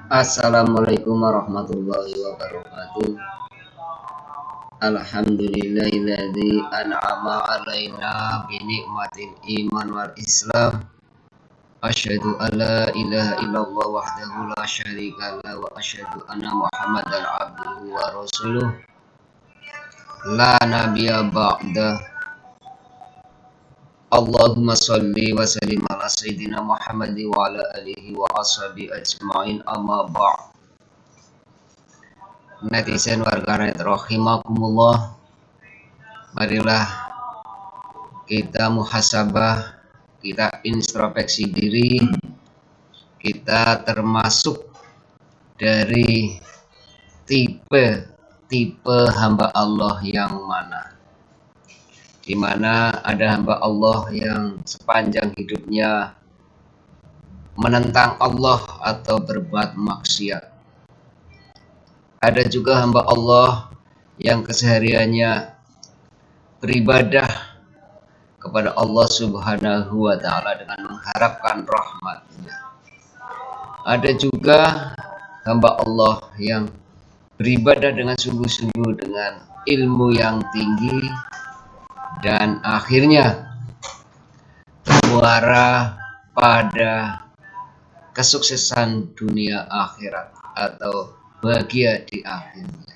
Assalamualaikum warahmatullahi wabarakatuh. Alhamdulillahilladzi an'ama alaina bi ni'matil iman wal islam. Asyhadu an la ilaha illallah wahdahu la syarika lah wa asyhadu anna Muhammadan abduhu wa rasuluh. La nabiyya ba'da. Allahumma sholli wa sallim ala sayyidina Muhammad wa ala alihi wa ashabihi ajma'in, amma ba'd. Netizen warganet rahimakumullah, marilah kita muhasabah, kita introspeksi diri. Kita termasuk dari tipe hamba Allah yang mana? Di mana ada hamba Allah yang sepanjang hidupnya menentang Allah atau berbuat maksiat. Ada juga hamba Allah yang kesehariannya beribadah kepada Allah Subhanahu wa Ta'ala dengan mengharapkan rahmatnya. Ada juga hamba Allah yang beribadah dengan sungguh-sungguh, dengan ilmu yang tinggi, dan akhirnya termuara pada kesuksesan dunia akhirat atau bahagia di akhirnya.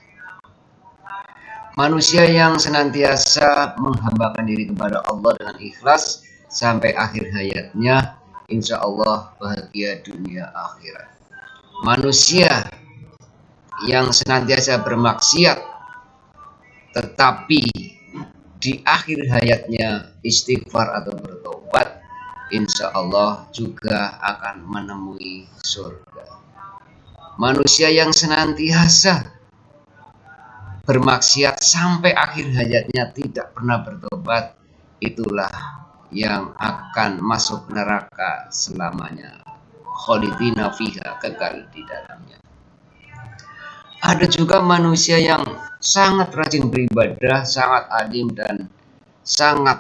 Manusia yang senantiasa menghambakan diri kepada Allah dengan ikhlas sampai akhir hayatnya, insya Allah bahagia dunia akhirat. Manusia yang senantiasa bermaksiat tetapi di akhir hayatnya istighfar atau bertobat, insya Allah juga akan menemui surga. Manusia yang senantiasa bermaksiat sampai akhir hayatnya tidak pernah bertobat, itulah yang akan masuk neraka selamanya, khalidina fiha, kekal di dalamnya. Ada juga manusia yang sangat rajin beribadah, sangat alim dan sangat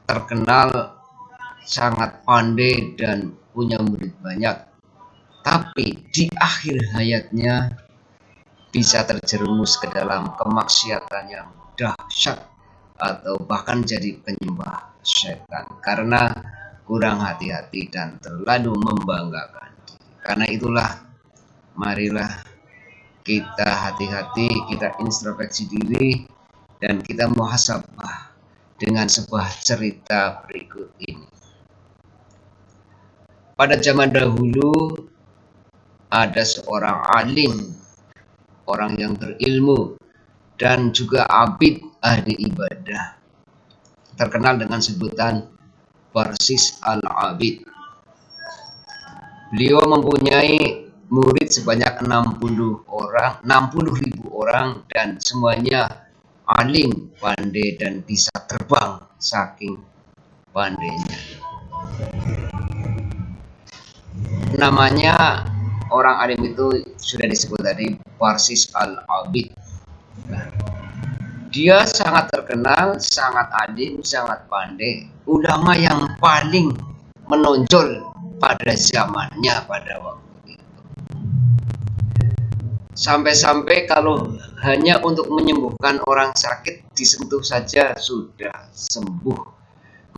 terkenal, sangat pandai dan punya murid banyak, tapi di akhir hayatnya bisa terjerumus ke dalam kemaksiatan yang dahsyat atau bahkan jadi penyembah setan karena kurang hati-hati dan terlalu membanggakan diri. Karena itulah, marilah kita hati-hati, kita introspeksi diri, dan kita muhasabah dengan sebuah cerita berikut ini. Pada zaman dahulu ada seorang alim, orang yang berilmu dan juga abid, ahli ibadah, terkenal dengan sebutan Barsis al-Abid. Beliau mempunyai murid sebanyak 60 ribu orang dan semuanya alim, pandai dan bisa terbang saking pandainya. Namanya orang alim itu sudah disebut tadi, Barsis al-Abid. Dia sangat terkenal, sangat alim, sangat pandai, ulama yang paling menonjol pada zamannya pada waktu itu. Sampai-sampai kalau hanya untuk menyembuhkan orang sakit disentuh saja sudah sembuh.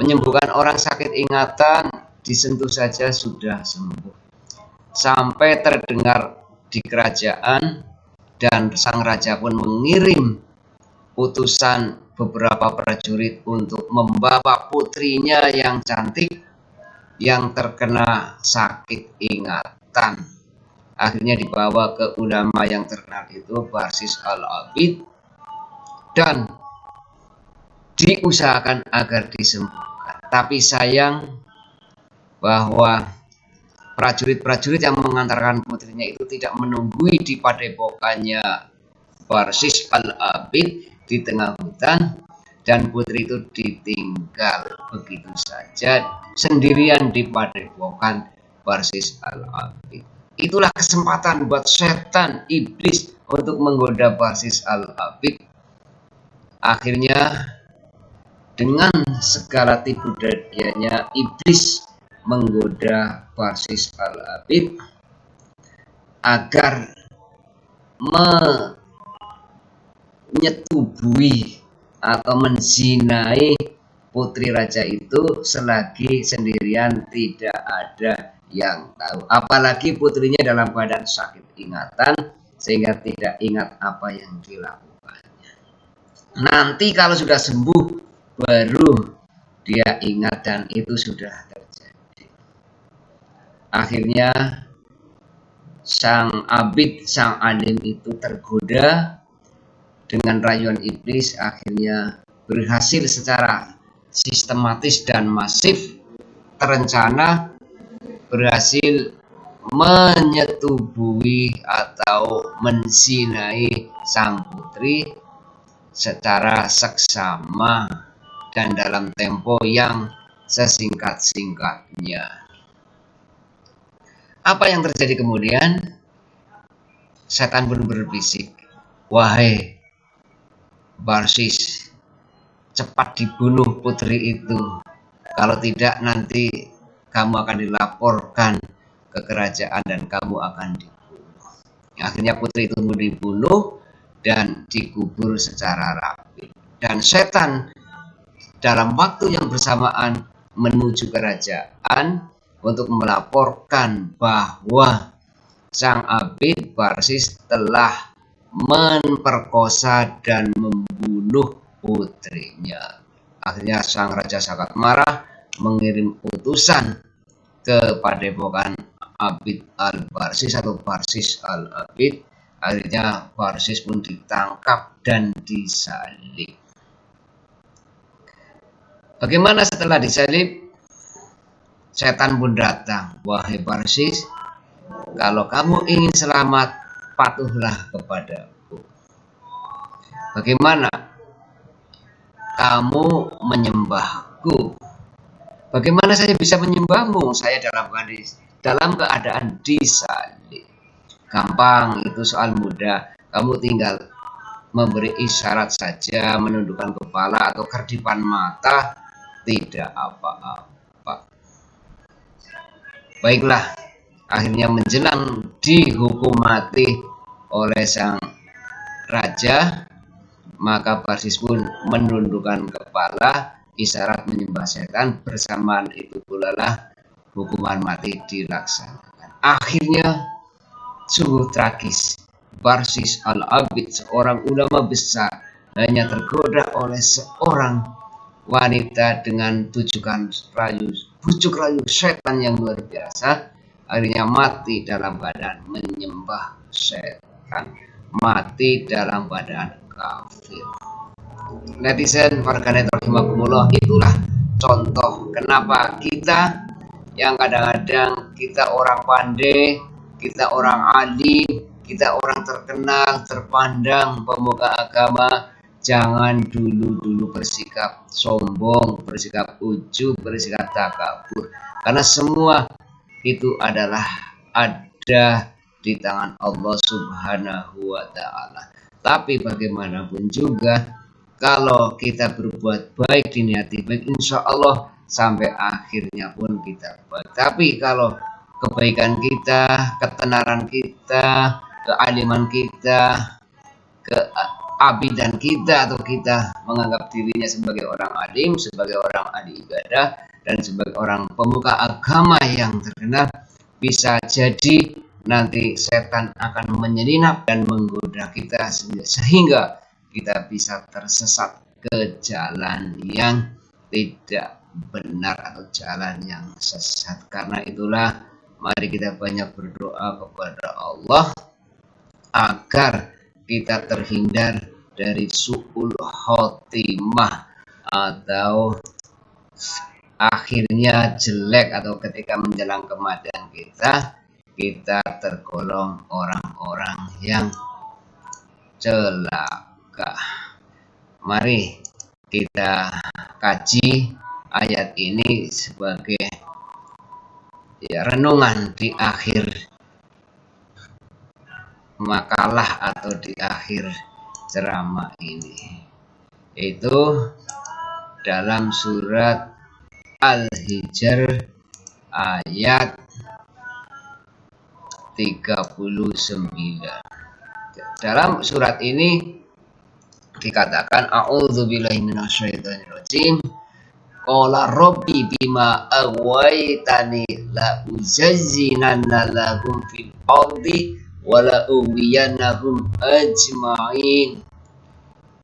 Menyembuhkan orang sakit ingatan disentuh saja sudah sembuh. Sampai terdengar di kerajaan dan sang raja pun mengirim utusan beberapa prajurit untuk membawa putrinya yang cantik yang terkena sakit ingatan. Akhirnya dibawa ke ulama yang terkenal itu, Barsis al-Abid, dan diusahakan agar disembuhkan. Tapi sayang bahwa prajurit-prajurit yang mengantarkan putrinya itu tidak menunggui di padepokannya Barsis al-Abid di tengah hutan, dan putri itu ditinggal begitu saja sendirian di padepokan Barsis al-Abid. Itulah kesempatan buat setan, iblis untuk menggoda Barsis al-Abid. Akhirnya dengan segala tipu dayanya iblis menggoda Barsis al-Abid. agar menyetubui atau menzinai putri raja itu selagi sendirian, tidak ada yang tahu. Apalagi putrinya dalam keadaan sakit ingatan sehingga tidak ingat apa yang dilakukannya. Nanti kalau sudah sembuh baru dia ingat dan itu sudah terjadi. Akhirnya sang abid, sang alim itu tergoda dengan rayuan iblis, akhirnya berhasil secara sistematis dan masif terencana berhasil menyetubui atau menzinai sang putri secara seksama dan dalam tempo yang sesingkat-singkatnya. Apa yang terjadi kemudian? Setan pun berbisik, "Wahai Barsis, cepat dibunuh putri itu. Kalau tidak nanti kamu akan dilaporkan ke kerajaan dan kamu akan dibunuh." Akhirnya putri itu dibunuh dan dikubur secara rapi. Dan setan dalam waktu yang bersamaan menuju kerajaan untuk melaporkan bahwa sang abid Barsis telah memperkosa dan membunuh putrinya. Akhirnya sang raja sangat marah, mengirim utusan ke padepokan Abid al-Barsis atau Barsis al-Abid. Akhirnya Barsis pun ditangkap dan disalib. Bagaimana setelah disalib? Setan pun datang, "Wahai Barsis, kalau kamu ingin selamat, patuhlah kepadaku. Bagaimana kamu menyembahku? Bagaimana saya bisa menyembahmu? Saya dalam keadaan disalib." Gampang, itu soal mudah. Kamu tinggal memberi isyarat saja, menundukkan kepala atau kerdipan mata, tidak apa-apa. Baiklah, akhirnya menjelang dihukum mati oleh sang raja, maka Barsis pun menundukkan kepala, isyarat menyembah setan. Bersamaan itu pula lah hukuman mati dilaksanakan. Akhirnya sungguh tragis, Barsis al-Abid, seorang ulama besar, hanya tergoda oleh seorang wanita dengan bujuk rayu setan yang luar biasa. Akhirnya mati dalam keadaan menyembah setan, mati dalam keadaan kafir. Netizen, warganet rahimakumullah, itulah contoh kenapa kita yang kadang-kadang kita orang pandai, kita orang alim, kita orang terkenal, terpandang, pemuka agama, jangan dulu bersikap sombong, bersikap ujub, bersikap takabur. Karena semua itu adalah ada di tangan Allah Subhanahu wa ta'ala. Tapi bagaimanapun juga, kalau kita berbuat baik, diniati baik, insya Allah sampai akhirnya pun kita baik. Tapi kalau kebaikan kita, ketenaran kita, kealiman kita, keabidan kita, atau kita menganggap dirinya sebagai orang alim, sebagai orang ahli ibadah, dan sebagai orang pemuka agama yang terkenal, bisa jadi nanti setan akan menyelinap dan menggoda kita sehingga kita bisa tersesat ke jalan yang tidak benar atau jalan yang sesat. Karena itulah mari kita banyak berdoa kepada Allah agar kita terhindar dari su'ul khotimah atau akhirnya jelek, atau ketika menjelang kematian kita tergolong orang-orang yang celaka. Mari kita kaji ayat ini sebagai renungan di akhir makalah atau di akhir ceramah ini. Itu dalam surat Al-Hijr ayat 13 39. Dalam surat ini dikatakan a'udzubillahi minasyaitonirrajim. Qala rabbi bima awaitani la uzazzinanna lahum fil ardi wa la uwiyannahum ajma'in.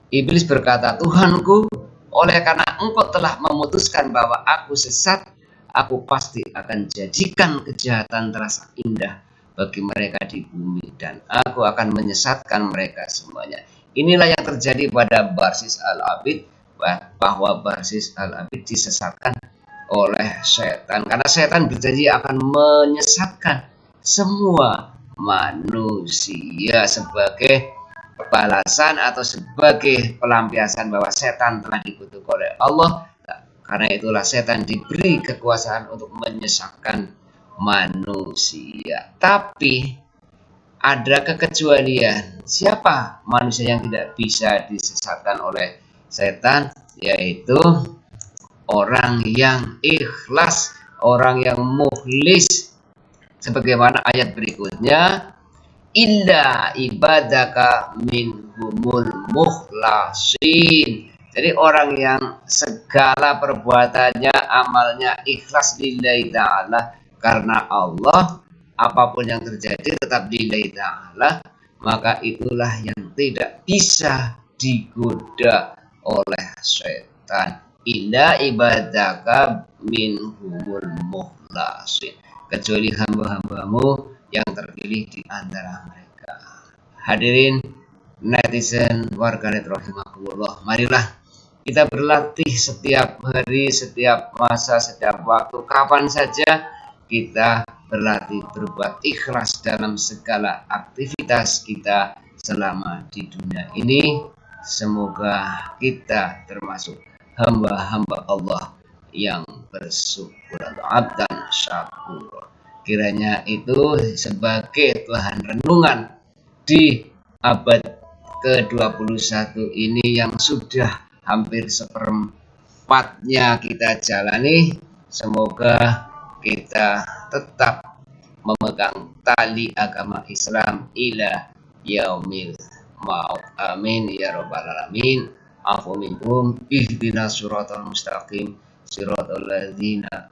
Iblis berkata, Tuhanku, oleh karena engkau telah memutuskan bahwa aku sesat, aku pasti akan jadikan kejahatan terasa indah bagi mereka di bumi, dan aku akan menyesatkan mereka semuanya. Inilah yang terjadi pada Barsis Al-Abid, bahwa Barsis Al-Abid disesatkan oleh setan, karena setan berjanji akan menyesatkan semua manusia sebagai balasan atau sebagai pelampiasan bahwa setan telah dikutuk oleh Allah. Karena itulah setan diberi kekuasaan untuk menyesatkan manusia. Tapi ada kekecualian. Siapa manusia yang tidak bisa disesatkan oleh setan? Yaitu orang yang ikhlas, orang yang mukhlis. Sebagaimana ayat berikutnya, illa ibadaka minhumul mukhlasin. Jadi orang yang segala perbuatannya, amalnya ikhlas lillahi ta'ala karena Allah, apapun yang terjadi tetap lillahi ta'ala, maka itulah yang tidak bisa digoda oleh setan. Illa ibadaka minhumul mukhlasin, kecuali hamba-hambamu yang terpilih di antara mereka. Hadirin netizen warganet rahimakumullah, marilah kita berlatih setiap hari, setiap masa, setiap waktu, kapan saja kita berlatih berbuat ikhlas dalam segala aktivitas kita selama di dunia ini. Semoga kita termasuk hamba-hamba Allah yang bersyukur atau abdan syakur. Kiranya itu sebagai bahan renungan di abad ke-21 ini yang sudah hampir seperempatnya kita jalani. Semoga kita tetap memegang tali agama Islam ila yaumil maut. Amin ya rabbal alamin. Afu minkum ihdinas siratal mustaqim siratal ladzina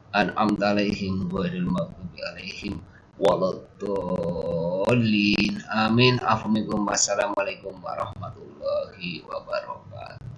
an'amta alaihim ghairil maghdubi alaihim waladdallin. Amin. Afu minkum. Wassalamualaikum warahmatullahi wabarakatuh.